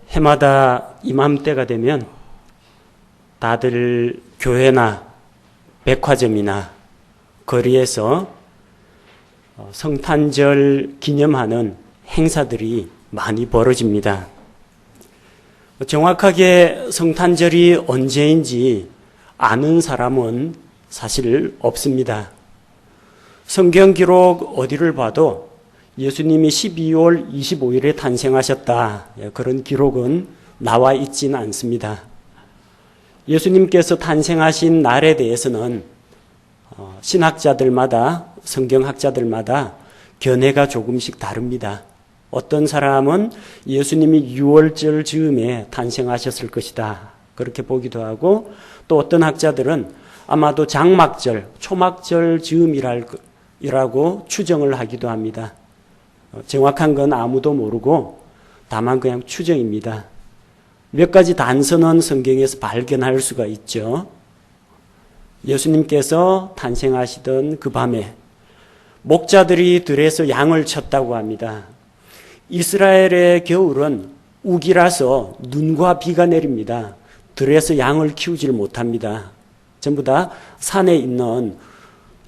해마다 이맘때가 되면 다들 교회나 백화점이나 거리에서 성탄절 기념하는 행사들이 많이 벌어집니다. 정확하게 성탄절이 언제인지 아는 사람은 사실 없습니다. 성경 기록 어디를 봐도 예수님이 12월 25일에 탄생하셨다, 그런 기록은 나와 있지는 않습니다. 예수님께서 탄생하신 날에 대해서는 신학자들마다, 성경학자들마다 견해가 조금씩 다릅니다. 어떤 사람은 예수님이 6월절 즈음에 탄생하셨을 것이다, 그렇게 보기도 하고, 또 어떤 학자들은 아마도 장막절, 초막절 즈음이라고 추정을 하기도 합니다. 정확한 건 아무도 모르고 다만 그냥 추정입니다. 몇 가지 단서는 성경에서 발견할 수가 있죠. 예수님께서 탄생하시던 그 밤에 목자들이 들에서 양을 쳤다고 합니다. 이스라엘의 겨울은 우기라서 눈과 비가 내립니다. 들에서 양을 키우질 못합니다. 전부 다 산에 있는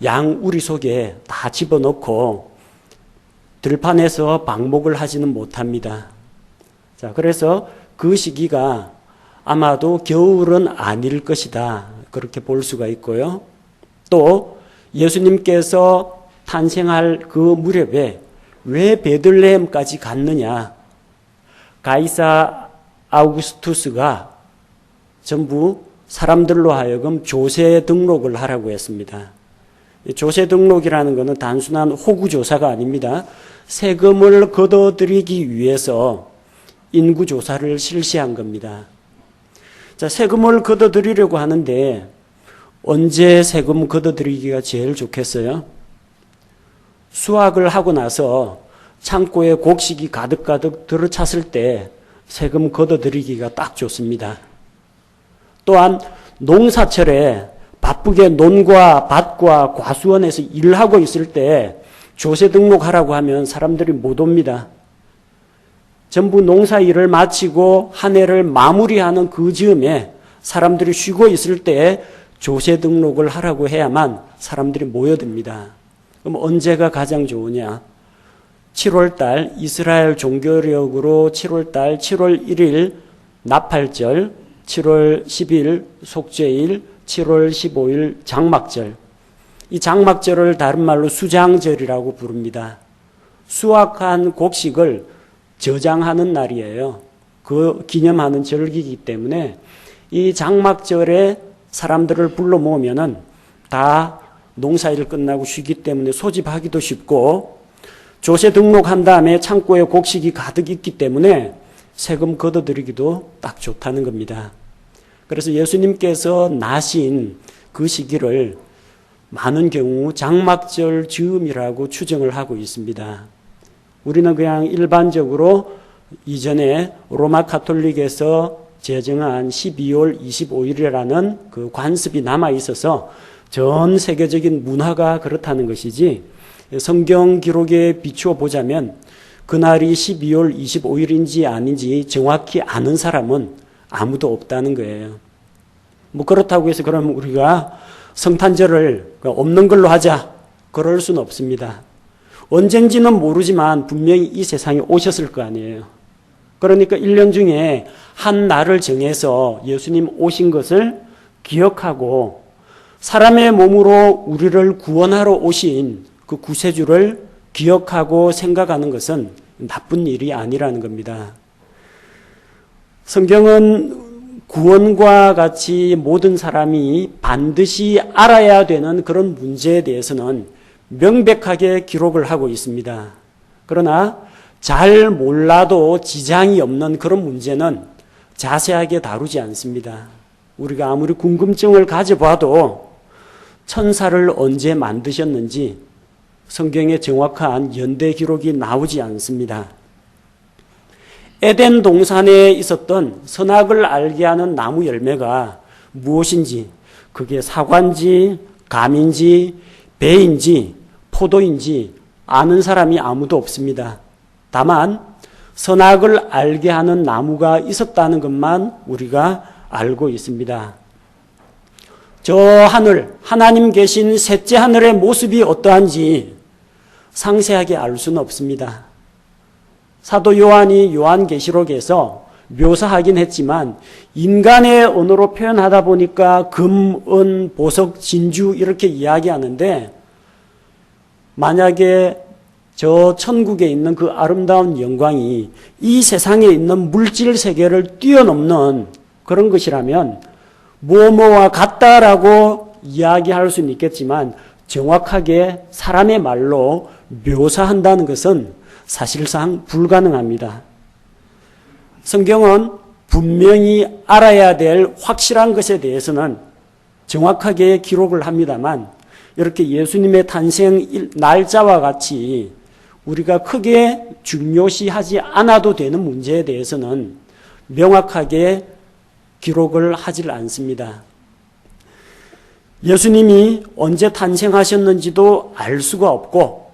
양 우리 속에 다 집어넣고 들판에서 방목을 하지는 못합니다. 자, 그래서 그 시기가 아마도 겨울은 아닐 것이다, 그렇게 볼 수가 있고요. 또 예수님께서 탄생할 그 무렵에 왜 베들레헴까지 갔느냐? 가이사 아우구스투스가 전부 사람들로 하여금 조세 등록을 하라고 했습니다. 조세 등록이라는 것은 단순한 호구조사가 아닙니다. 세금을 걷어들이기 위해서 인구조사를 실시한 겁니다. 자, 세금을 걷어들이려고 하는데 언제 세금 걷어들이기가 제일 좋겠어요? 수확을 하고 나서 창고에 곡식이 가득가득 들어찼을 때 세금 걷어들이기가 딱 좋습니다. 또한 농사철에 바쁘게 논과 밭과 과수원에서 일하고 있을 때 조세 등록하라고 하면 사람들이 못 옵니다. 전부 농사 일을 마치고 한 해를 마무리하는 그 즈음에 사람들이 쉬고 있을 때 조세 등록을 하라고 해야만 사람들이 모여듭니다. 그럼 언제가 가장 좋으냐? 7월달 이스라엘 종교력으로 7월달 7월 1일 나팔절, 7월 10일 속죄일, 7월 15일 장막절. 이 장막절을 다른 말로 수장절이라고 부릅니다. 수확한 곡식을 저장하는 날이에요. 그 기념하는 절기이기 때문에 이 장막절에 사람들을 불러 모으면은 다 농사일 끝나고 쉬기 때문에 소집하기도 쉽고, 조세 등록한 다음에 창고에 곡식이 가득 있기 때문에 세금 걷어들이기도 딱 좋다는 겁니다. 그래서 예수님께서 나신 그 시기를 많은 경우 장막절 즈음이라고 추정을 하고 있습니다. 우리는 그냥 일반적으로 이전에 로마 가톨릭에서 제정한 12월 25일이라는 그 관습이 남아 있어서 전 세계적인 문화가 그렇다는 것이지, 성경 기록에 비추어 보자면 그날이 12월 25일인지 아닌지 정확히 아는 사람은 아무도 없다는 거예요. 뭐 그렇다고 해서 그럼 우리가 성탄절을 없는 걸로 하자, 그럴 수는 없습니다. 언젠지는 모르지만 분명히 이 세상에 오셨을 거 아니에요. 그러니까 1년 중에 한 날을 정해서 예수님 오신 것을 기억하고 사람의 몸으로 우리를 구원하러 오신 그 구세주를 기억하고 생각하는 것은 나쁜 일이 아니라는 겁니다. 성경은 구원과 같이 모든 사람이 반드시 알아야 되는 그런 문제에 대해서는 명백하게 기록을 하고 있습니다. 그러나 잘 몰라도 지장이 없는 그런 문제는 자세하게 다루지 않습니다. 우리가 아무리 궁금증을 가져봐도 천사를 언제 만드셨는지 성경에 정확한 연대 기록이 나오지 않습니다. 에덴 동산에 있었던 선악을 알게 하는 나무 열매가 무엇인지, 그게 사과인지 감인지 배인지 포도인지 아는 사람이 아무도 없습니다. 다만 선악을 알게 하는 나무가 있었다는 것만 우리가 알고 있습니다. 저 하늘, 하나님 계신 셋째 하늘의 모습이 어떠한지 상세하게 알 수는 없습니다. 사도 요한이 요한계시록에서 묘사하긴 했지만 인간의 언어로 표현하다 보니까 금, 은, 보석, 진주 이렇게 이야기하는데 만약에 저 천국에 있는 그 아름다운 영광이 이 세상에 있는 물질 세계를 뛰어넘는 그런 것이라면 뭐뭐와 같다라고 이야기할 수는 있겠지만 정확하게 사람의 말로 묘사한다는 것은 사실상 불가능합니다. 성경은 분명히 알아야 될 확실한 것에 대해서는 정확하게 기록을 합니다만 이렇게 예수님의 탄생 날짜와 같이 우리가 크게 중요시하지 않아도 되는 문제에 대해서는 명확하게 기록을 하질 않습니다. 예수님이 언제 탄생하셨는지도 알 수가 없고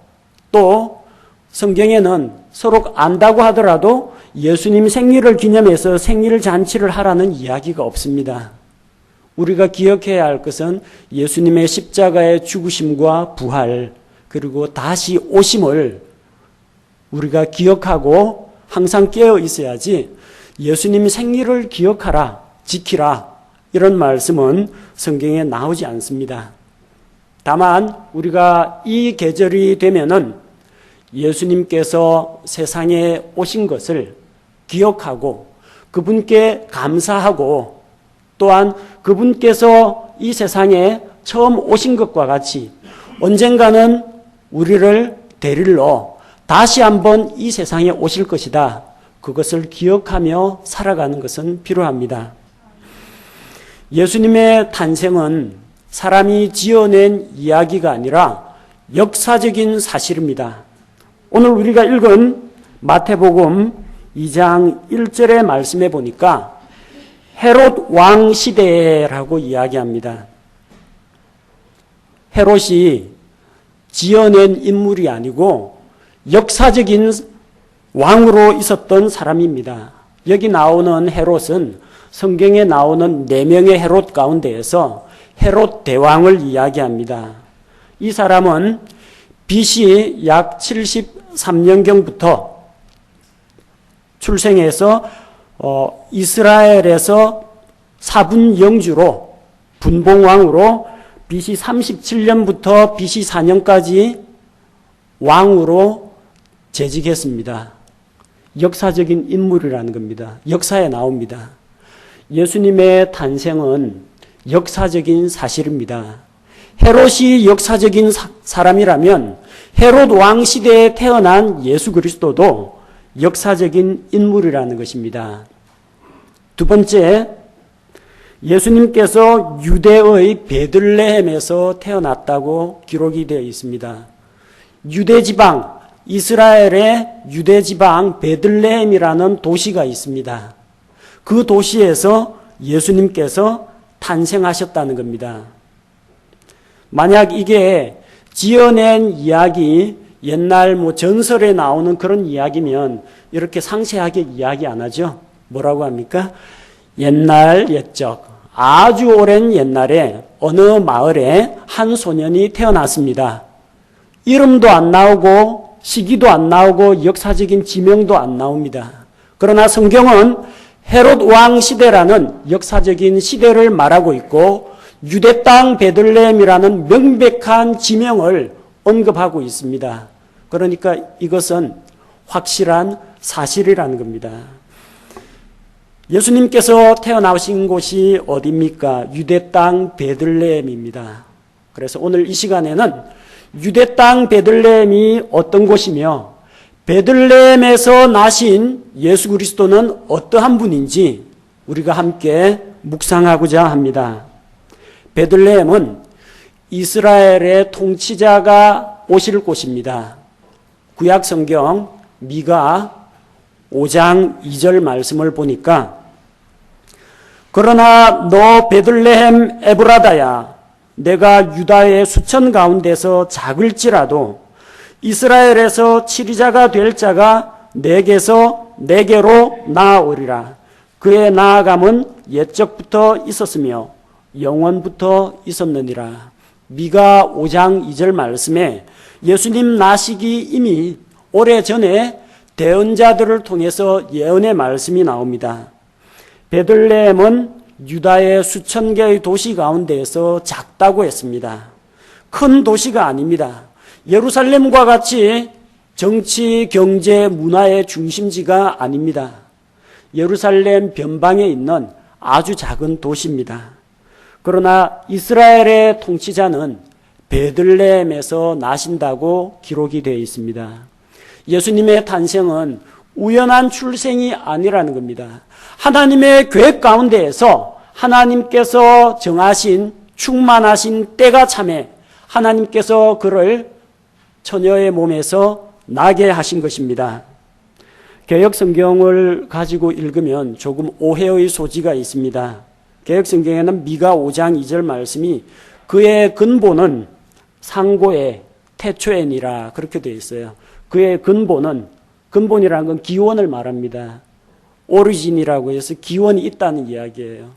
또 성경에는 서로 안다고 하더라도 예수님 생일을 기념해서 생일 잔치를 하라는 이야기가 없습니다. 우리가 기억해야 할 것은 예수님의 십자가의 죽으심과 부활 그리고 다시 오심을 우리가 기억하고 항상 깨어 있어야지 예수님 생일을 기억하라, 지키라 이런 말씀은 성경에 나오지 않습니다. 다만 우리가 이 계절이 되면은 예수님께서 세상에 오신 것을 기억하고 그분께 감사하고 또한 그분께서 이 세상에 처음 오신 것과 같이 언젠가는 우리를 데리러 다시 한번 이 세상에 오실 것이다. 그것을 기억하며 살아가는 것은 필요합니다. 예수님의 탄생은 사람이 지어낸 이야기가 아니라 역사적인 사실입니다. 오늘 우리가 읽은 마태복음 2장 1절의 말씀에 보니까 헤롯 왕 시대라고 이야기합니다. 헤롯이 지어낸 인물이 아니고 역사적인 왕으로 있었던 사람입니다. 여기 나오는 헤롯은 성경에 나오는 4명의 헤롯 가운데에서 헤롯 대왕을 이야기합니다. 이 사람은 BC 약 73년경부터 출생해서 이스라엘에서 사분 영주로 분봉왕으로 BC 37년부터 BC 4년까지 왕으로 재직했습니다. 역사적인 인물이라는 겁니다. 역사에 나옵니다. 예수님의 탄생은 역사적인 사실입니다. 헤롯이 역사적인 사람이라면 헤롯 왕 시대에 태어난 예수 그리스도도 역사적인 인물이라는 것입니다. 두 번째, 예수님께서 유대의 베들레헴에서 태어났다고 기록이 되어 있습니다. 유대지방, 이스라엘의 유대지방 베들레헴이라는 도시가 있습니다. 그 도시에서 예수님께서 탄생하셨다는 겁니다. 만약 이게 지어낸 이야기, 옛날 전설에 나오는 그런 이야기면 이렇게 상세하게 이야기 안 하죠. 뭐라고 합니까? 옛날 옛적, 아주 오랜 옛날에 어느 마을에 한 소년이 태어났습니다. 이름도 안 나오고 시기도 안 나오고 역사적인 지명도 안 나옵니다. 그러나 성경은 헤롯 왕 시대라는 역사적인 시대를 말하고 있고 유대 땅 베들레헴이라는 명백한 지명을 언급하고 있습니다. 그러니까 이것은 확실한 사실이라는 겁니다. 예수님께서 태어나신 곳이 어디입니까? 유대 땅 베들레헴입니다. 그래서 오늘 이 시간에는 유대 땅 베들레헴이 어떤 곳이며 베들레헴에서 나신 예수 그리스도는 어떠한 분인지 우리가 함께 묵상하고자 합니다. 베들레헴은 이스라엘의 통치자가 오실 곳입니다. 구약 성경 미가 5장 2절 말씀을 보니까 그러나 너 베들레헴 에브라다야 내가 유다의 수천 가운데서 작을지라도 이스라엘에서 치리자가 될 자가 내게서 내게로 나아오리라. 그의 나아감은 옛적부터 있었으며 영원부터 있었느니라. 미가 5장 2절 말씀에 예수님 나시기 이미 오래전에 대언자들을 통해서 예언의 말씀이 나옵니다. 베들레헴은 유다의 수천 개의 도시 가운데에서 작다고 했습니다. 큰 도시가 아닙니다. 예루살렘과 같이 정치, 경제, 문화의 중심지가 아닙니다. 예루살렘 변방에 있는 아주 작은 도시입니다. 그러나 이스라엘의 통치자는 베들레헴에서 나신다고 기록이 되어 있습니다. 예수님의 탄생은 우연한 출생이 아니라는 겁니다. 하나님의 계획 가운데에서 하나님께서 정하신 충만하신 때가 참에 하나님께서 그를 처녀의 몸에서 나게 하신 것입니다. 개역 성경을 가지고 읽으면 조금 오해의 소지가 있습니다. 개역 성경에는 미가 5장 2절 말씀이 그의 근본은 상고의 태초에니라 그렇게 되어 있어요. 그의 근본이라는 건 기원을 말합니다. 오리진이라고 해서 기원이 있다는 이야기예요.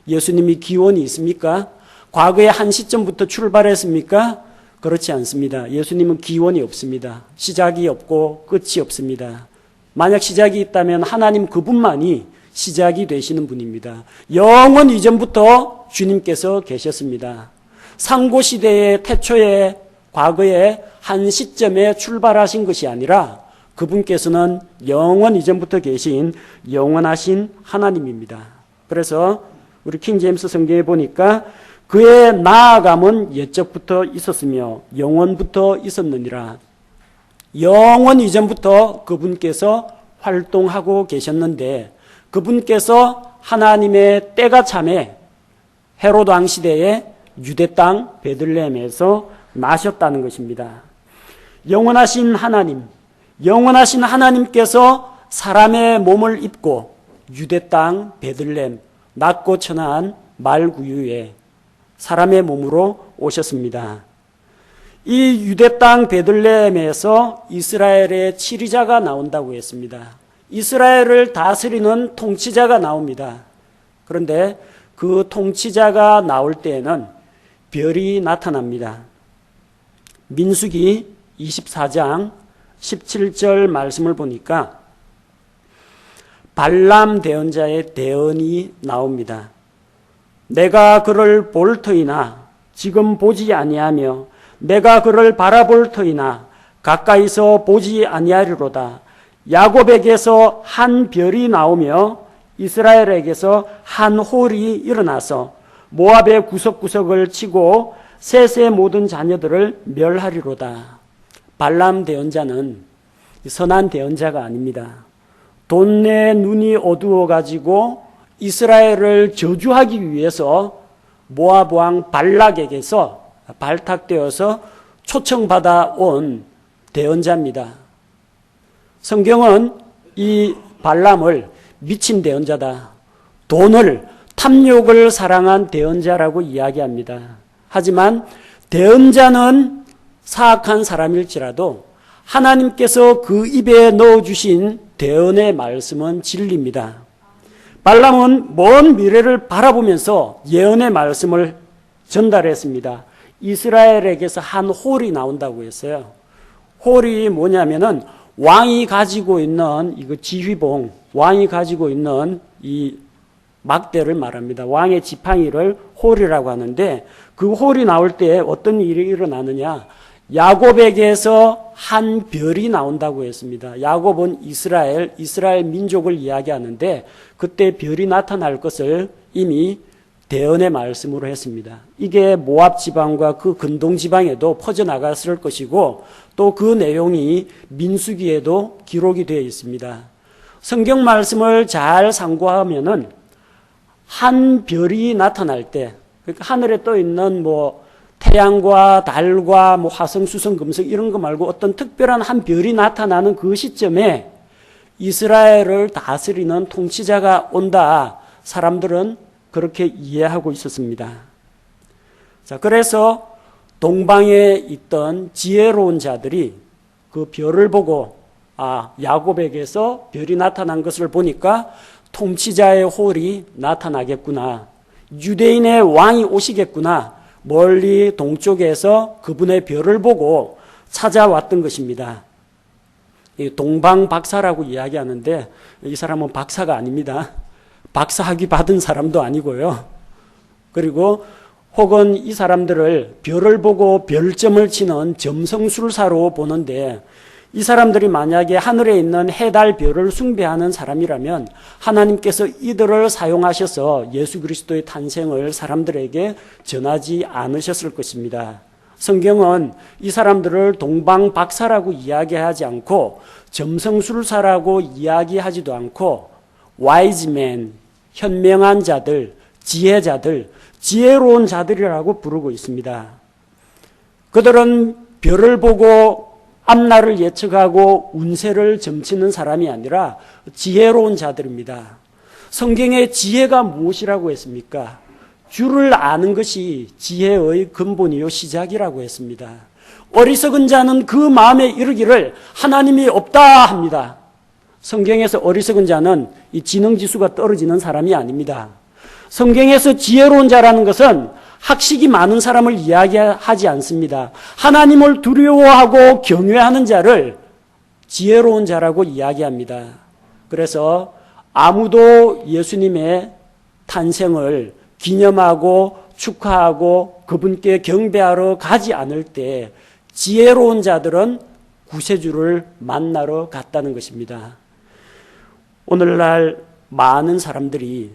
예수님이 기원이 있습니까? 과거의 한 시점부터 출발했습니까? 그렇지 않습니다. 예수님은 기원이 없습니다. 시작이 없고 끝이 없습니다. 만약 시작이 있다면 하나님 그분만이 시작이 되시는 분입니다. 영원 이전부터 주님께서 계셨습니다. 상고시대의 태초에 과거의 한 시점에 출발하신 것이 아니라 그분께서는 영원 이전부터 계신 영원하신 하나님입니다. 그래서 우리 킹제임스 성경에 보니까 그의 나아감은 옛적부터 있었으며 영원부터 있었느니라. 영원 이전부터 그분께서 활동하고 계셨는데 그분께서 하나님의 때가 참에 헤롯 왕 시대에 유대 땅 베들레헴에서 나셨다는 것입니다. 영원하신 하나님께서 사람의 몸을 입고 유대 땅 베들레헴 낮고 천한 말구유에 사람의 몸으로 오셨습니다. 이 유대 땅 베들레헴에서 이스라엘의 치리자가 나온다고 했습니다. 이스라엘을 다스리는 통치자가 나옵니다. 그런데 그 통치자가 나올 때에는 별이 나타납니다. 민수기 24장 17절 말씀을 보니까 발람 대언자의 대언이 나옵니다. 내가 그를 볼 터이나 지금 보지 아니하며 내가 그를 바라볼 터이나 가까이서 보지 아니하리로다. 야곱에게서 한 별이 나오며 이스라엘에게서 한 홀이 일어나서 모압의 구석구석을 치고 셋의 모든 자녀들을 멸하리로다. 발람 대언자는 선한 대언자가 아닙니다. 돈내 눈이 어두워가지고 이스라엘을 저주하기 위해서 모압 왕 발락에게서 발탁되어서 초청받아 온 대언자입니다. 성경은 이 발람을 미친 대언자다, 돈을, 탐욕을 사랑한 대언자라고 이야기합니다. 하지만 대언자는 사악한 사람일지라도 하나님께서 그 입에 넣어주신 대언의 말씀은 진리입니다. 발람은 먼 미래를 바라보면서 예언의 말씀을 전달했습니다. 이스라엘에게서 한 홀이 나온다고 했어요. 홀이 뭐냐면은 왕이 가지고 있는 이거 지휘봉, 왕이 가지고 있는 이 막대를 말합니다. 왕의 지팡이를 홀이라고 하는데 그 홀이 나올 때 어떤 일이 일어나느냐? 야곱에게서 한 별이 나온다고 했습니다. 야곱은 이스라엘 민족을 이야기하는데 그때 별이 나타날 것을 이미 대언의 말씀으로 했습니다. 이게 모압 지방과 그 근동 지방에도 퍼져나갔을 것이고 또 그 내용이 민수기에도 기록이 되어 있습니다. 성경 말씀을 잘 상고하면은 한 별이 나타날 때, 그러니까 하늘에 떠 있는 태양과 달과 화성, 수성, 금성 이런 거 말고 어떤 특별한 한 별이 나타나는 그 시점에 이스라엘을 다스리는 통치자가 온다. 사람들은 그렇게 이해하고 있었습니다. 자, 그래서 동방에 있던 지혜로운 자들이 그 별을 보고 야곱에게서 별이 나타난 것을 보니까 통치자의 홀이 나타나겠구나. 유대인의 왕이 오시겠구나. 멀리 동쪽에서 그분의 별을 보고 찾아왔던 것입니다. 동방박사라고 이야기하는데 이 사람은 박사가 아닙니다. 박사학위 받은 사람도 아니고요. 그리고 혹은 이 사람들을 별을 보고 별점을 치는 점성술사로 보는데 이 사람들이 만약에 하늘에 있는 해, 달, 별을 숭배하는 사람이라면 하나님께서 이들을 사용하셔서 예수 그리스도의 탄생을 사람들에게 전하지 않으셨을 것입니다. 성경은 이 사람들을 동방박사라고 이야기하지 않고 점성술사라고 이야기하지도 않고 wise men, 현명한 자들, 지혜자들, 지혜로운 자들이라고 부르고 있습니다. 그들은 별을 보고 앞날을 예측하고 운세를 점치는 사람이 아니라 지혜로운 자들입니다. 성경의 지혜가 무엇이라고 했습니까? 주를 아는 것이 지혜의 근본이요 시작이라고 했습니다. 어리석은 자는 그 마음에 이르기를 하나님이 없다 합니다. 성경에서 어리석은 자는 이 지능지수가 떨어지는 사람이 아닙니다. 성경에서 지혜로운 자라는 것은 학식이 많은 사람을 이야기하지 않습니다. 하나님을 두려워하고 경외하는 자를 지혜로운 자라고 이야기합니다. 그래서 아무도 예수님의 탄생을 기념하고 축하하고 그분께 경배하러 가지 않을 때 지혜로운 자들은 구세주를 만나러 갔다는 것입니다. 오늘날 많은 사람들이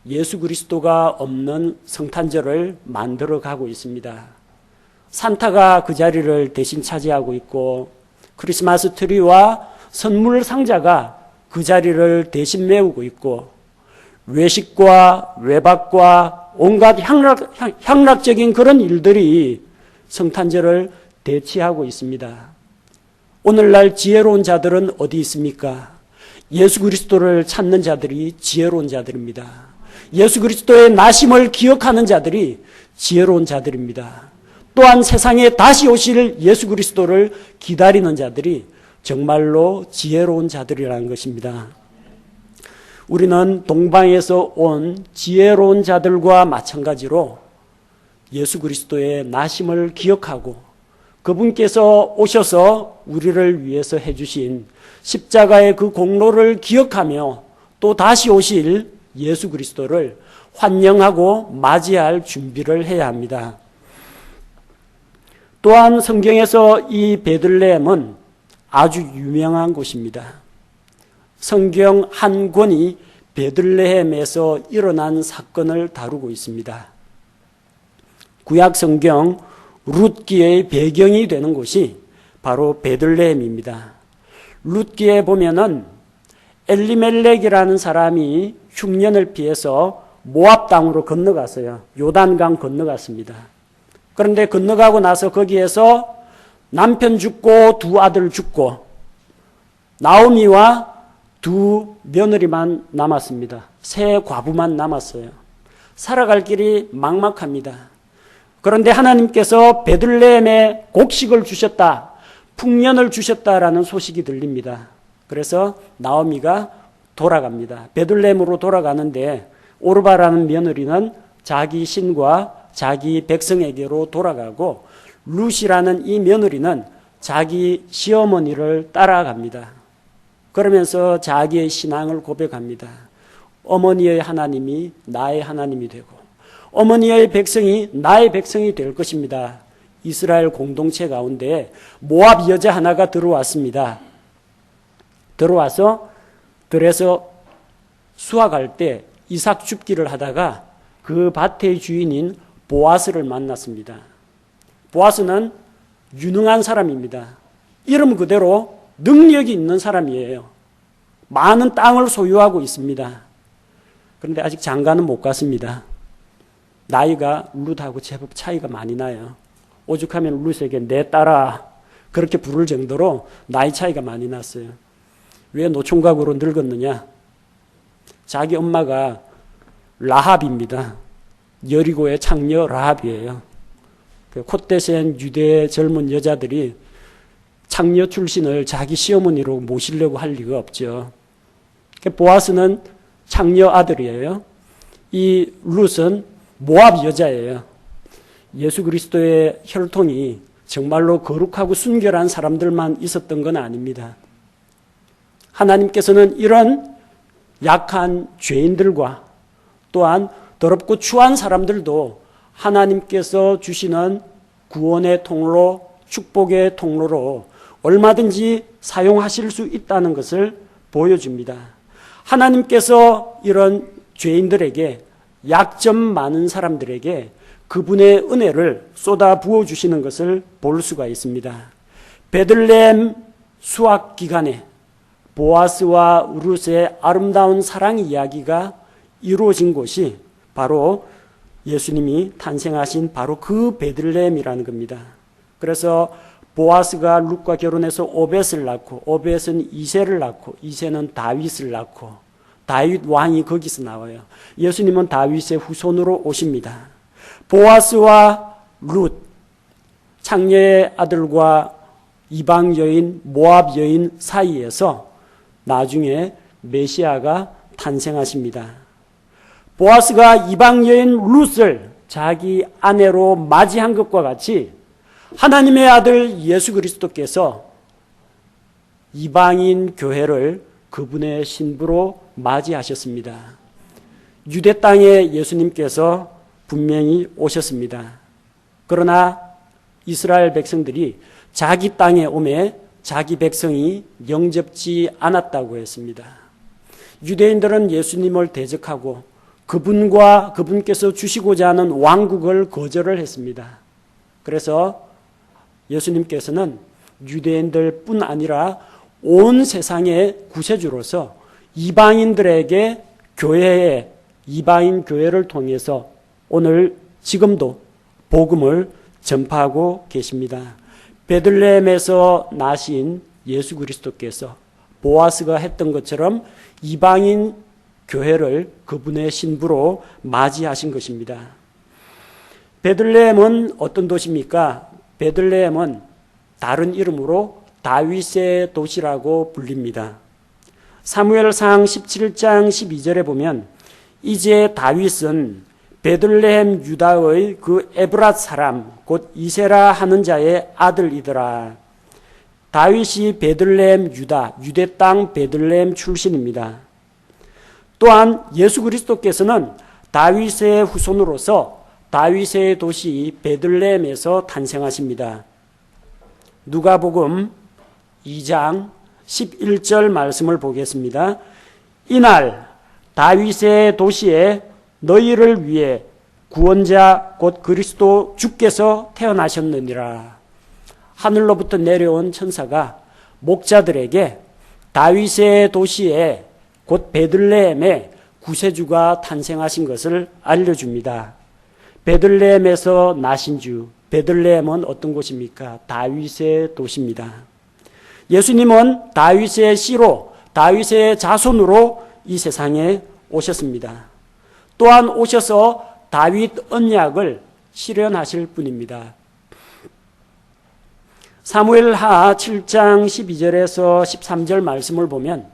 예수 그리스도가 없는 성탄절을 만들어 가고 있습니다. 산타가 그 자리를 대신 차지하고 있고 크리스마스 트리와 선물 상자가 그 자리를 대신 메우고 있고 외식과 외박과 온갖 향락적인 그런 일들이 성탄절을 대치하고 있습니다. 오늘날 지혜로운 자들은 어디 있습니까? 예수 그리스도를 찾는 자들이 지혜로운 자들입니다. 예수 그리스도의 나심을 기억하는 자들이 지혜로운 자들입니다. 또한 세상에 다시 오실 예수 그리스도를 기다리는 자들이 정말로 지혜로운 자들이라는 것입니다. 우리는 동방에서 온 지혜로운 자들과 마찬가지로 예수 그리스도의 나심을 기억하고 그분께서 오셔서 우리를 위해서 해주신 십자가의 그 공로를 기억하며 또 다시 오실 예수 그리스도를 환영하고 맞이할 준비를 해야 합니다. 또한 성경에서 이 베들레헴은 아주 유명한 곳입니다. 성경 한 권이 베들레헴에서 일어난 사건을 다루고 있습니다. 구약 성경 룻기의 배경이 되는 곳이 바로 베들레헴입니다. 룻기에 보면은 엘리멜렉이라는 사람이 흉년을 피해서 모압 땅으로 건너갔어요. 요단강 건너갔습니다. 그런데 건너가고 나서 거기에서 남편 죽고 두 아들 죽고 나오미와 두 며느리만 남았습니다. 세 과부만 남았어요. 살아갈 길이 막막합니다. 그런데 하나님께서 베들레헴에 곡식을 주셨다, 풍년을 주셨다라는 소식이 들립니다. 그래서 나오미가 돌아갑니다. 베들레헴으로 돌아가는데 오르바라는 며느리는 자기 신과 자기 백성에게로 돌아가고 룻이라는 이 며느리는 자기 시어머니를 따라갑니다. 그러면서 자기의 신앙을 고백합니다. 어머니의 하나님이 나의 하나님이 되고 어머니의 백성이 나의 백성이 될 것입니다. 이스라엘 공동체 가운데 모압 여자 하나가 들어왔습니다. 들어와서 들에서 수확할 때 이삭 줍기를 하다가 그 밭의 주인인 보아스를 만났습니다. 보아스는 유능한 사람입니다. 이름 그대로 능력이 있는 사람이에요. 많은 땅을 소유하고 있습니다. 그런데 아직 장가는 못 갔습니다. 나이가 룻하고 제법 차이가 많이 나요. 오죽하면 룻에게 내 딸아 그렇게 부를 정도로 나이 차이가 많이 났어요. 왜 노총각으로 늙었느냐? 자기 엄마가 라합입니다. 여리고의 창녀 라합이에요. 그 콧대센 유대 젊은 여자들이 창녀 출신을 자기 시어머니로 모시려고 할 리가 없죠. 보아스는 창녀 아들이에요. 이 룻은 모압 여자예요. 예수 그리스도의 혈통이 정말로 거룩하고 순결한 사람들만 있었던 건 아닙니다. 하나님께서는 이런 약한 죄인들과 또한 더럽고 추한 사람들도 하나님께서 주시는 구원의 통로, 축복의 통로로 얼마든지 사용하실 수 있다는 것을 보여줍니다. 하나님께서 이런 죄인들에게, 약점 많은 사람들에게 그분의 은혜를 쏟아 부어주시는 것을 볼 수가 있습니다. 베들레헴 수확 기간에 보아스와 룻의 아름다운 사랑 이야기가 이루어진 곳이 바로 예수님이 탄생하신 바로 그 베들레헴이라는 겁니다. 그래서 보아스가 룻과 결혼해서 오벳을 낳고, 오벳은 이새를 낳고, 이새는 다윗을 낳고, 다윗 왕이 거기서 나와요. 예수님은 다윗의 후손으로 오십니다. 보아스와 룻, 창녀의 아들과 이방 여인, 모압 여인 사이에서 나중에 메시아가 탄생하십니다. 보아스가 이방 여인 룻을 자기 아내로 맞이한 것과 같이 하나님의 아들 예수 그리스도께서 이방인 교회를 그분의 신부로 맞이하셨습니다. 유대 땅에 예수님께서 분명히 오셨습니다. 그러나 이스라엘 백성들이 자기 땅에 오매 자기 백성이 영접지 않았다고 했습니다. 유대인들은 예수님을 대적하고 그분과 그분께서 주시고자 하는 왕국을 거절을 했습니다. 그래서 예수님께서는 유대인들뿐 아니라 온 세상의 구세주로서 이방인들에게 교회에, 이방인 교회를 통해서 오늘 지금도 복음을 전파하고 계십니다. 베들레헴에서 나신 예수 그리스도께서 보아스가 했던 것처럼 이방인 교회를 그분의 신부로 맞이하신 것입니다. 베들레헴은 어떤 도시입니까? 베들레헴은 다른 이름으로 다윗의 도시라고 불립니다. 사무엘상 17장 12절에 보면 이제 다윗은 베들레헴 유다의 그 에브랏 사람 곧 이세라 하는 자의 아들이더라. 다윗이 베들레헴 유다, 유대 땅 베들레헴 출신입니다. 또한 예수 그리스도께서는 다윗의 후손으로서 다윗의 도시 베들레헴에서 탄생하십니다. 누가복음 2장 11절 말씀을 보겠습니다. 이날 다윗의 도시에 너희를 위해 구원자 곧 그리스도 주께서 태어나셨느니라. 하늘로부터 내려온 천사가 목자들에게 다윗의 도시에 곧 베들레헴에 구세주가 탄생하신 것을 알려줍니다. 베들레헴에서 나신 주, 베들레헴은 어떤 곳입니까? 다윗의 도시입니다. 예수님은 다윗의 씨로, 다윗의 자손으로 이 세상에 오셨습니다. 또한 오셔서 다윗 언약을 실현하실 분입니다. 사무엘하 7장 12절에서 13절 말씀을 보면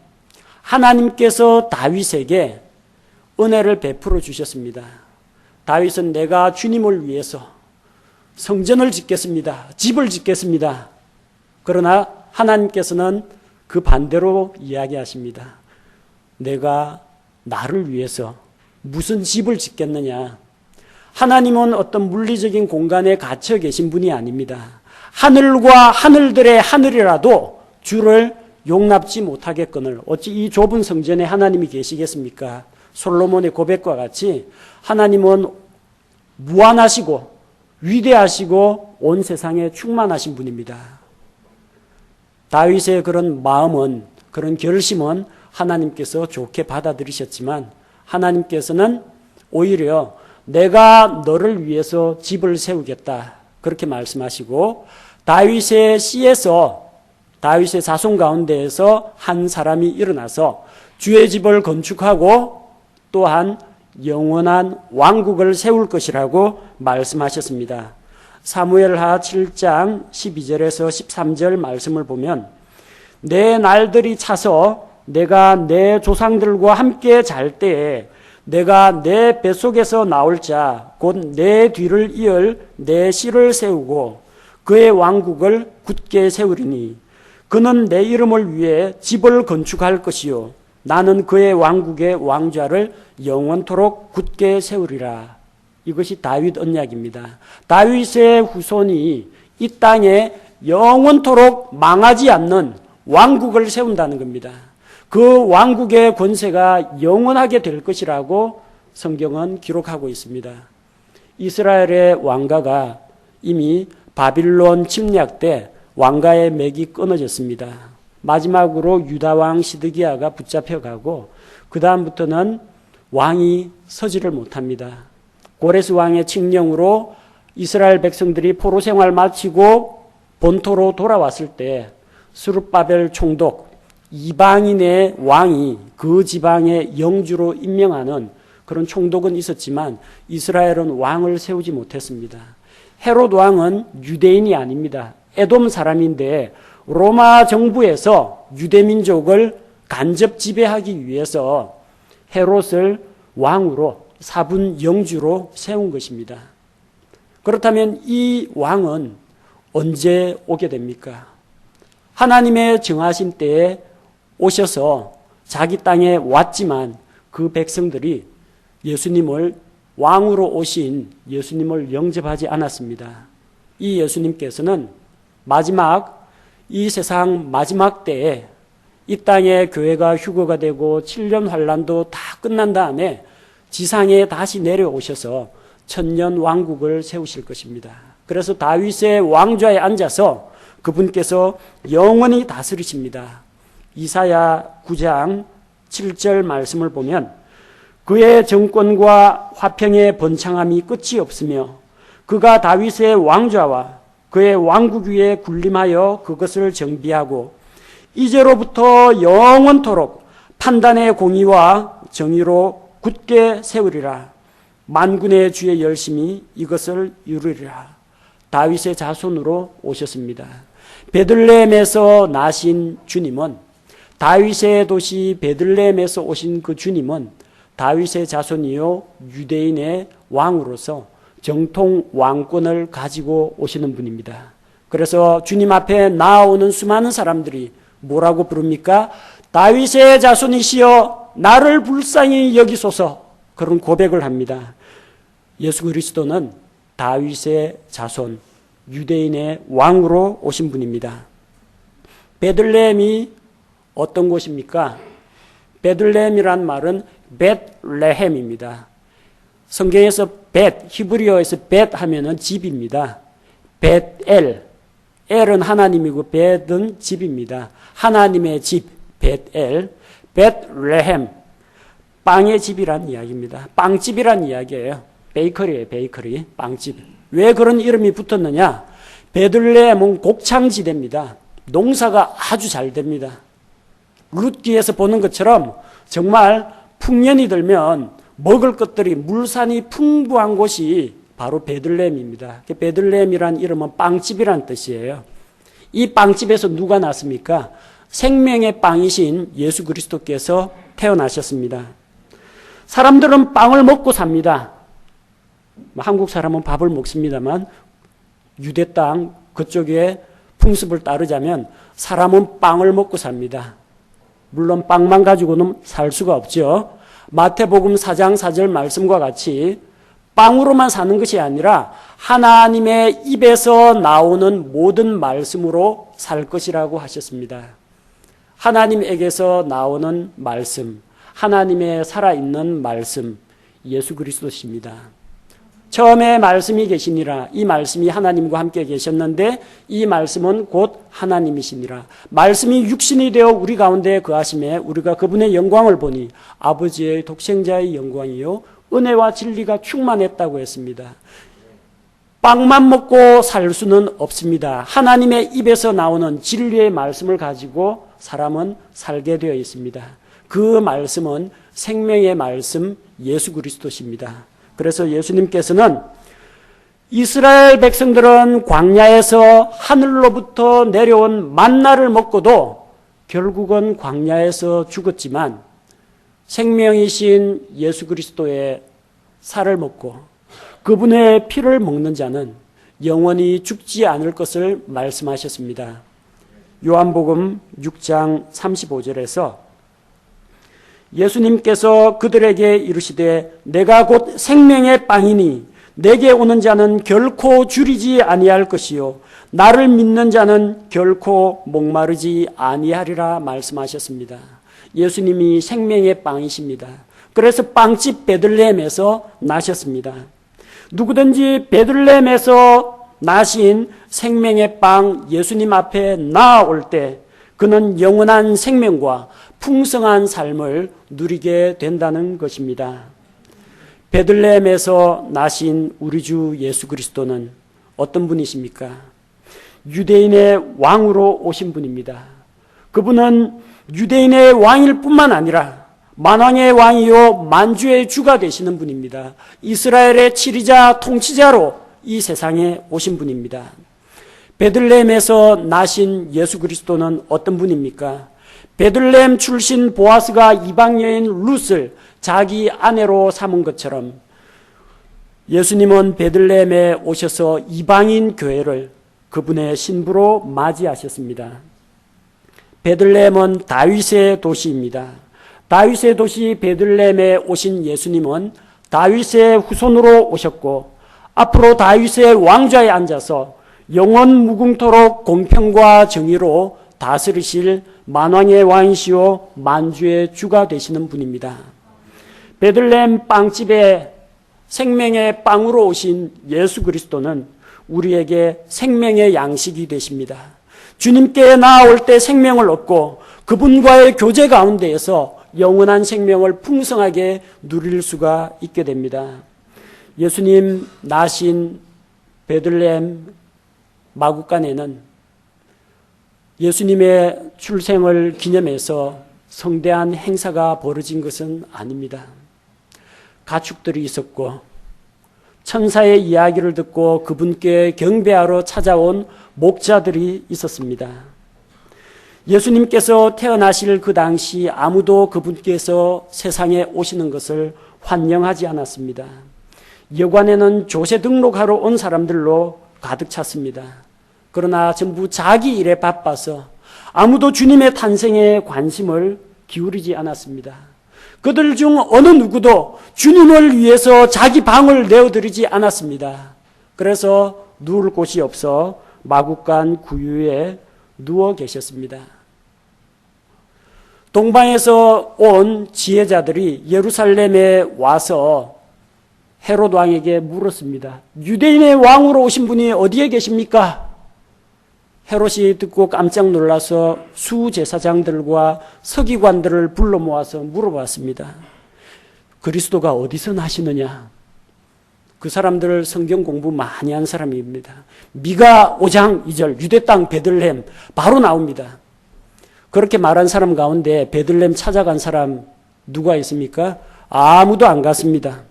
하나님께서 다윗에게 은혜를 베풀어 주셨습니다. 다윗은 내가 주님을 위해서 성전을 짓겠습니다. 집을 짓겠습니다. 그러나 하나님께서는 그 반대로 이야기하십니다. 내가 나를 위해서 무슨 집을 짓겠느냐. 하나님은 어떤 물리적인 공간에 갇혀 계신 분이 아닙니다. 하늘과 하늘들의 하늘이라도 주를 용납지 못하겠거늘 어찌 이 좁은 성전에 하나님이 계시겠습니까? 솔로몬의 고백과 같이 하나님은 무한하시고 위대하시고 온 세상에 충만하신 분입니다. 다윗의 그런 마음은, 그런 결심은 하나님께서 좋게 받아들이셨지만 하나님께서는 오히려 내가 너를 위해서 집을 세우겠다 그렇게 말씀하시고 다윗의 씨에서, 다윗의 자손 가운데에서 한 사람이 일어나서 주의 집을 건축하고 또한 영원한 왕국을 세울 것이라고 말씀하셨습니다. 사무엘하 7장 12절에서 13절 말씀을 보면 내 날들이 차서 내가 내 조상들과 함께 잘 때에 내가 내 뱃속에서 나올 자 곧 내 뒤를 이을 내 씨를 세우고 그의 왕국을 굳게 세우리니 그는 내 이름을 위해 집을 건축할 것이요 나는 그의 왕국의 왕좌를 영원토록 굳게 세우리라. 이것이 다윗 언약입니다. 다윗의 후손이 이 땅에 영원토록 망하지 않는 왕국을 세운다는 겁니다. 그 왕국의 권세가 영원하게 될 것이라고 성경은 기록하고 있습니다. 이스라엘의 왕가가 이미 바빌론 침략 때 왕가의 맥이 끊어졌습니다. 마지막으로 유다 왕 시드기야가 붙잡혀가고 그 다음부터는 왕이 서지를 못합니다. 고레스 왕의 칙령으로 이스라엘 백성들이 포로 생활 마치고 본토로 돌아왔을 때 스룹바벨 총독 이방인의 왕이 그 지방의 영주로 임명하는 그런 총독은 있었지만 이스라엘은 왕을 세우지 못했습니다. 헤롯 왕은 유대인이 아닙니다. 에돔 사람인데 로마 정부에서 유대민족을 간접 지배하기 위해서 헤롯을 왕으로 사분 영주로 세운 것입니다. 그렇다면 이 왕은 언제 오게 됩니까? 하나님의 정하신 때에 오셔서 자기 땅에 왔지만 그 백성들이 예수님을 왕으로 오신 예수님을 영접하지 않았습니다. 이 예수님께서는 이 세상 마지막 때에 이 땅에 교회가 휴거가 되고 7년 환란도 다 끝난 다음에 지상에 다시 내려오셔서 천년 왕국을 세우실 것입니다. 그래서 다윗의 왕좌에 앉아서 그분께서 영원히 다스리십니다. 이사야 9장 7절 말씀을 보면 그의 정권과 화평의 번창함이 끝이 없으며 그가 다윗의 왕좌와 그의 왕국 위에 군림하여 그것을 정비하고 이제로부터 영원토록 판단의 공의와 정의로 굳게 세우리라. 만군의 주의 열심히 이것을 이루리라. 다윗의 자손으로 오셨습니다. 베들레헴에서 나신 주님은 다윗의 도시 베들레헴에서 오신 그 주님은 다윗의 자손이요 유대인의 왕으로서 정통 왕권을 가지고 오시는 분입니다. 그래서 주님 앞에 나아오는 수많은 사람들이 뭐라고 부릅니까? 다윗의 자손이시여 나를 불쌍히 여기소서. 그런 고백을 합니다. 예수 그리스도는 다윗의 자손 유대인의 왕으로 오신 분입니다. 베들레헴이 어떤 곳입니까? 베들레헴이란 말은 벳레헴입니다. 성경에서 히브리어에서 벳 하면은 집입니다. 벳엘, 엘은 하나님이고 벳은 집입니다. 하나님의 집, 벳엘, 벳레헴, 빵의 집이란 이야기입니다. 빵집이란 이야기예요. 베이커리예요, 베이커리, 빵집. 왜 그런 이름이 붙었느냐? 베들레헴은 곡창지대입니다. 농사가 아주 잘 됩니다. 룻기에서 보는 것처럼 정말 풍년이 들면 먹을 것들이 물산이 풍부한 곳이 바로 베들레헴입니다. 베들레헴이란 이름은 빵집이란 뜻이에요. 이 빵집에서 누가 났습니까? 생명의 빵이신 예수 그리스도께서 태어나셨습니다. 사람들은 빵을 먹고 삽니다. 한국 사람은 밥을 먹습니다만 유대 땅 그쪽의 풍습을 따르자면 사람은 빵을 먹고 삽니다. 물론 빵만 가지고는 살 수가 없죠. 마태복음 4장 4절 말씀과 같이 빵으로만 사는 것이 아니라 하나님의 입에서 나오는 모든 말씀으로 살 것이라고 하셨습니다. 하나님에게서 나오는 말씀, 하나님의 살아있는 말씀, 예수 그리스도십니다. 처음에 말씀이 계시니라. 이 말씀이 하나님과 함께 계셨는데 이 말씀은 곧 하나님이시니라. 말씀이 육신이 되어 우리 가운데 거하심에 우리가 그분의 영광을 보니 아버지의 독생자의 영광이요 은혜와 진리가 충만했다고 했습니다. 빵만 먹고 살 수는 없습니다. 하나님의 입에서 나오는 진리의 말씀을 가지고 사람은 살게 되어 있습니다. 그 말씀은 생명의 말씀 예수 그리스도십니다. 그래서 예수님께서는 이스라엘 백성들은 광야에서 하늘로부터 내려온 만나를 먹고도 결국은 광야에서 죽었지만 생명이신 예수 그리스도의 살을 먹고 그분의 피를 먹는 자는 영원히 죽지 않을 것을 말씀하셨습니다. 요한복음 6장 35절에서 예수님께서 그들에게 이르시되 내가 곧 생명의 빵이니 내게 오는 자는 결코 줄이지 아니할 것이요 나를 믿는 자는 결코 목마르지 아니하리라 말씀하셨습니다. 예수님이 생명의 빵이십니다. 그래서 빵집 베들레헴에서 나셨습니다. 누구든지 베들레헴에서 나신 생명의 빵 예수님 앞에 나아올 때 그는 영원한 생명과 풍성한 삶을 누리게 된다는 것입니다. 베들레헴에서 나신 우리 주 예수 그리스도는 어떤 분이십니까? 유대인의 왕으로 오신 분입니다. 그분은 유대인의 왕일 뿐만 아니라 만왕의 왕이요 만주의 주가 되시는 분입니다. 이스라엘의 치리자 통치자로 이 세상에 오신 분입니다. 베들레헴에서 나신 예수 그리스도는 어떤 분입니까? 베들레헴 출신 보아스가 이방 여인 룻을 자기 아내로 삼은 것처럼 예수님은 베들레헴에 오셔서 이방인 교회를 그분의 신부로 맞이하셨습니다. 베들레헴은 다윗의 도시입니다. 다윗의 도시 베들레헴에 오신 예수님은 다윗의 후손으로 오셨고 앞으로 다윗의 왕좌에 앉아서 영원 무궁토록 공평과 정의로 다스리실 만왕의 왕이시오 만주의 주가 되시는 분입니다. 베들레헴 빵집에 생명의 빵으로 오신 예수 그리스도는 우리에게 생명의 양식이 되십니다. 주님께 나아올 때 생명을 얻고 그분과의 교제 가운데에서 영원한 생명을 풍성하게 누릴 수가 있게 됩니다. 예수님 나신 베들레헴 마구간에는 예수님의 출생을 기념해서 성대한 행사가 벌어진 것은 아닙니다. 가축들이 있었고 천사의 이야기를 듣고 그분께 경배하러 찾아온 목자들이 있었습니다. 예수님께서 태어나실 그 당시 아무도 그분께서 세상에 오시는 것을 환영하지 않았습니다. 여관에는 조세 등록하러 온 사람들로 가득 찼습니다. 그러나 전부 자기 일에 바빠서 아무도 주님의 탄생에 관심을 기울이지 않았습니다. 그들 중 어느 누구도 주님을 위해서 자기 방을 내어드리지 않았습니다. 그래서 누울 곳이 없어 마구간 구유에 누워 계셨습니다. 동방에서 온 지혜자들이 예루살렘에 와서 헤롯 왕에게 물었습니다. 유대인의 왕으로 오신 분이 어디에 계십니까? 헤롯이 듣고 깜짝 놀라서 수제사장들과 서기관들을 불러 모아서 물어봤습니다. 그리스도가 어디서 나시느냐? 그 사람들 성경 공부 많이 한 사람입니다. 미가 5장 2절 유대 땅 베들레헴 바로 나옵니다. 그렇게 말한 사람 가운데 베들레헴 찾아간 사람 누가 있습니까? 아무도 안 갔습니다.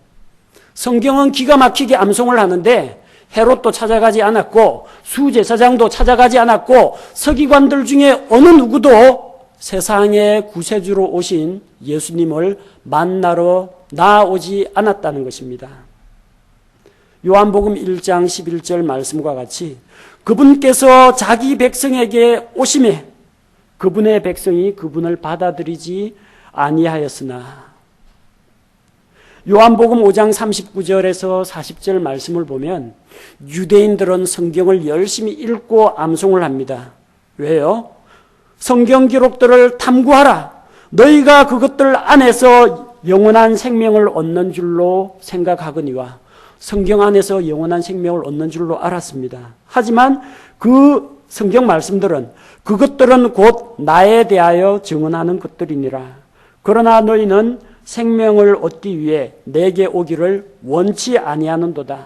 성경은 기가 막히게 암송을 하는데 헤롯도 찾아가지 않았고 수제사장도 찾아가지 않았고 서기관들 중에 어느 누구도 세상의 구세주로 오신 예수님을 만나러 나오지 않았다는 것입니다. 요한복음 1장 11절 말씀과 같이 그분께서 자기 백성에게 오심에 그분의 백성이 그분을 받아들이지 아니하였으나 요한복음 5장 39절에서 40절 말씀을 보면 유대인들은 성경을 열심히 읽고 암송을 합니다. 왜요? 성경 기록들을 탐구하라. 너희가 그것들 안에서 영원한 생명을 얻는 줄로 생각하거니와 성경 안에서 영원한 생명을 얻는 줄로 알았습니다. 하지만 그 성경 말씀들은 그것들은 곧 나에 대하여 증언하는 것들이니라. 그러나 너희는 생명을 얻기 위해 내게 오기를 원치 아니하는도다.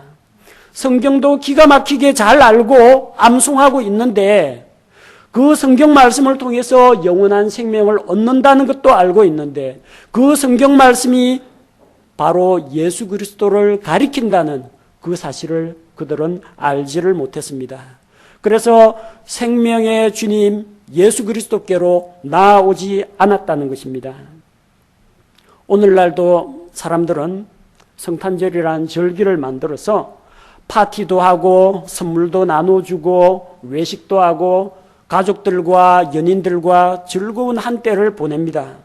성경도 기가 막히게 잘 알고 암송하고 있는데 그 성경 말씀을 통해서 영원한 생명을 얻는다는 것도 알고 있는데 그 성경 말씀이 바로 예수 그리스도를 가리킨다는 그 사실을 그들은 알지를 못했습니다. 그래서 생명의 주님 예수 그리스도께로 나아오지 않았다는 것입니다. 오늘날도 사람들은 성탄절이란 절기를 만들어서 파티도 하고 선물도 나눠주고 외식도 하고 가족들과 연인들과 즐거운 한때를 보냅니다.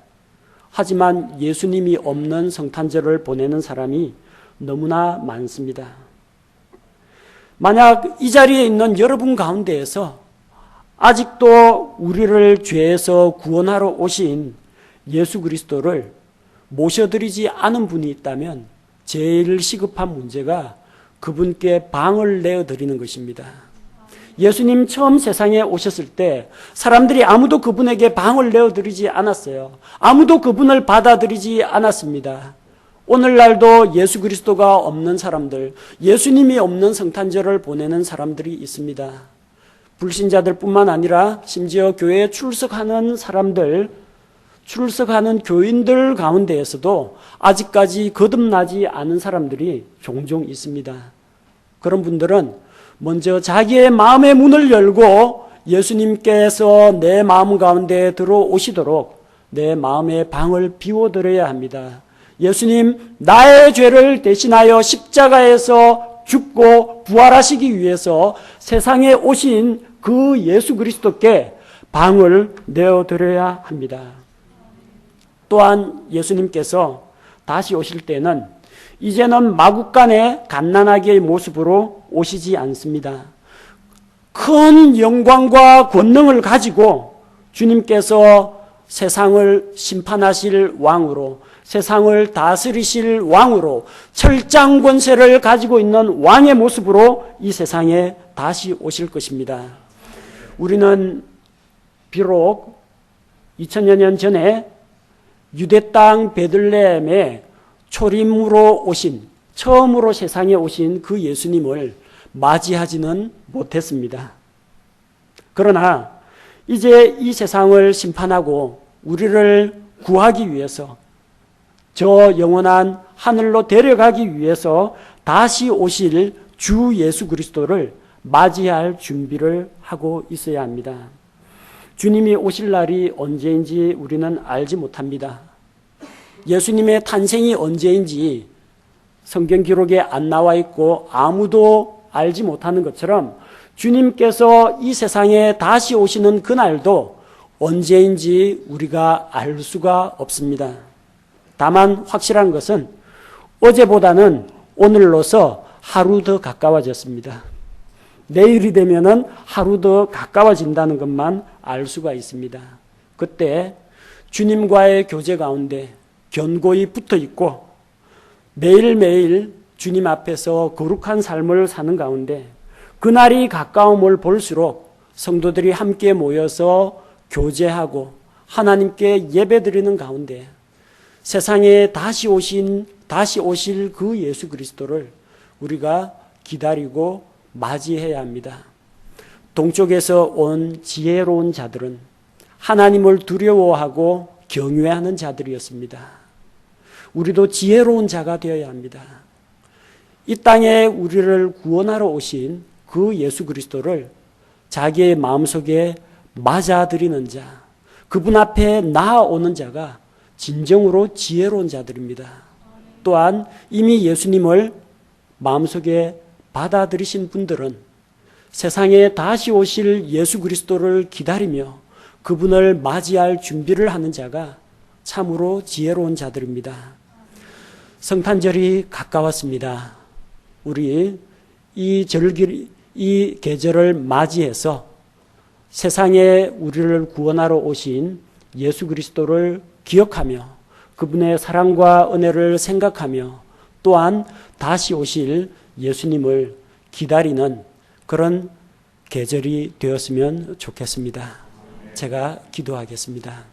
하지만 예수님이 없는 성탄절을 보내는 사람이 너무나 많습니다. 만약 이 자리에 있는 여러분 가운데에서 아직도 우리를 죄에서 구원하러 오신 예수 그리스도를 모셔드리지 않은 분이 있다면 제일 시급한 문제가 그분께 방을 내어드리는 것입니다. 예수님 처음 세상에 오셨을 때 사람들이 아무도 그분에게 방을 내어드리지 않았어요. 아무도 그분을 받아들이지 않았습니다. 오늘날도 예수 그리스도가 없는 사람들, 예수님이 없는 성탄절을 보내는 사람들이 있습니다. 불신자들뿐만 아니라 심지어 교회에 출석하는 사람들, 출석하는 교인들 가운데에서도 아직까지 거듭나지 않은 사람들이 종종 있습니다. 그런 분들은 먼저 자기의 마음의 문을 열고 예수님께서 내 마음 가운데 들어오시도록 내 마음의 방을 비워드려야 합니다. 예수님, 나의 죄를 대신하여 십자가에서 죽고 부활하시기 위해서 세상에 오신 그 예수 그리스도께 방을 내어드려야 합니다. 또한 예수님께서 다시 오실 때는 이제는 마구간의 갓난아기의 모습으로 오시지 않습니다. 큰 영광과 권능을 가지고 주님께서 세상을 심판하실 왕으로, 세상을 다스리실 왕으로, 철장 권세를 가지고 있는 왕의 모습으로 이 세상에 다시 오실 것입니다. 우리는 비록 2000여 년 전에 유대 땅 베들레헴에 초림으로 오신, 처음으로 세상에 오신 그 예수님을 맞이하지는 못했습니다. 그러나 이제 이 세상을 심판하고 우리를 구하기 위해서, 저 영원한 하늘로 데려가기 위해서 다시 오실 주 예수 그리스도를 맞이할 준비를 하고 있어야 합니다. 주님이 오실 날이 언제인지 우리는 알지 못합니다. 예수님의 탄생이 언제인지 성경 기록에 안 나와 있고 아무도 알지 못하는 것처럼 주님께서 이 세상에 다시 오시는 그날도 언제인지 우리가 알 수가 없습니다. 다만 확실한 것은 어제보다는 오늘로서 하루 더 가까워졌습니다. 내일이 되면은 하루 더 가까워진다는 것만 알 수가 있습니다. 그때 주님과의 교제 가운데 견고히 붙어 있고 매일매일 주님 앞에서 거룩한 삶을 사는 가운데 그날이 가까움을 볼수록 성도들이 함께 모여서 교제하고 하나님께 예배드리는 가운데 세상에 다시 오실 그 예수 그리스도를 우리가 기다리고 맞이해야 합니다. 동쪽에서 온 지혜로운 자들은 하나님을 두려워하고 경외하는 자들이었습니다. 우리도 지혜로운 자가 되어야 합니다. 이 땅에 우리를 구원하러 오신 그 예수 그리스도를 자기의 마음속에 맞아들이는 자, 그분 앞에 나아오는 자가 진정으로 지혜로운 자들입니다. 또한 이미 예수님을 마음속에 받아들이신 분들은 세상에 다시 오실 예수 그리스도를 기다리며 그분을 맞이할 준비를 하는 자가 참으로 지혜로운 자들입니다. 성탄절이 가까웠습니다. 우리 이 계절을 맞이해서 세상에 우리를 구원하러 오신 예수 그리스도를 기억하며 그분의 사랑과 은혜를 생각하며 또한 다시 오실 예수님을 기다리는 그런 계절이 되었으면 좋겠습니다. 제가 기도하겠습니다.